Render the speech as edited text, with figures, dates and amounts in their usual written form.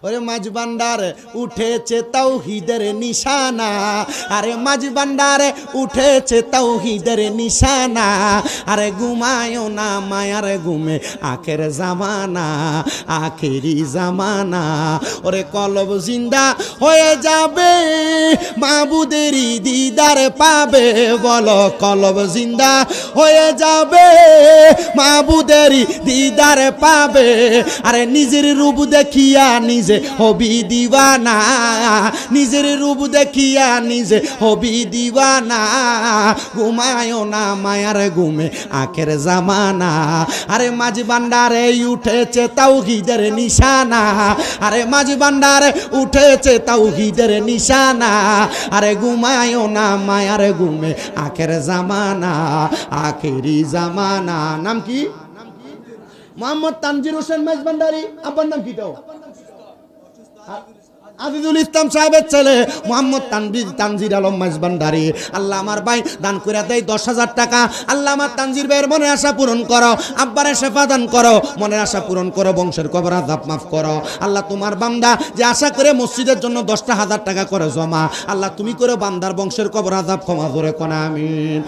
ওরে মাঝ ভান্ডারে উঠেছে তাওহীদের নিশানা, আরে মাঝ ভান্ডারে উঠেছে তাওহীদের নিশানা, আরে ঘুমায়ও না মায়ার ঘুমে আখের জামানা, আখেরি জামানা। ওরে কলব জিন্দা হয়ে যাবে মাবুদেরই দিদার পাবে, বলো কলব জিন্দা হয়ে যাবে মাবুদেরই দিদার পাবে। আরে নিজের রূপ দেখিয়া নিজে হবি দিওয়ানা, নিজের রূপ দেখিয়া নিজে হবি দিওয়ানা, ঘুমায়ও না মায়ার ঘুমে আখের জামানা। আরে মাঝ ভান্ডারে উঠেছে তাওহীদের নিশানা, আরে মাঝ ভান্ডারে উঠেছে তাওহীদের নিশানা, আরে ঘুমায়ও না মায়ার ঘুমে আখের জামানা, আখেরি জামানা। নাম কি? মোহাম্মদ তানজির হোসেন মাঝ ভান্ডারী। আব্বার নাম কি? তো আজিজুল ইসলাম সাহেবের ছেলে মোহাম্মদ তানজির আলম মাঝ ভান্ডারী। আল্লাহ আমার ভাই দান করে দেয় 10,000 টাকা। আল্লাহ আমার তানজির ভাইয়ের মনের আশা পূরণ করো, আব্বারে শেফা দান করো, মনের আশা পূরণ করো, বংশের কবর আযাব মাফ করো। আল্লাহ তোমার বান্দা যে আশা করে মসজিদের জন্য 10,000 টাকা করে জমা, আল্লাহ তুমি করে বান্দার বংশের কবর আযাব ক্ষমা করে কোন আমিন।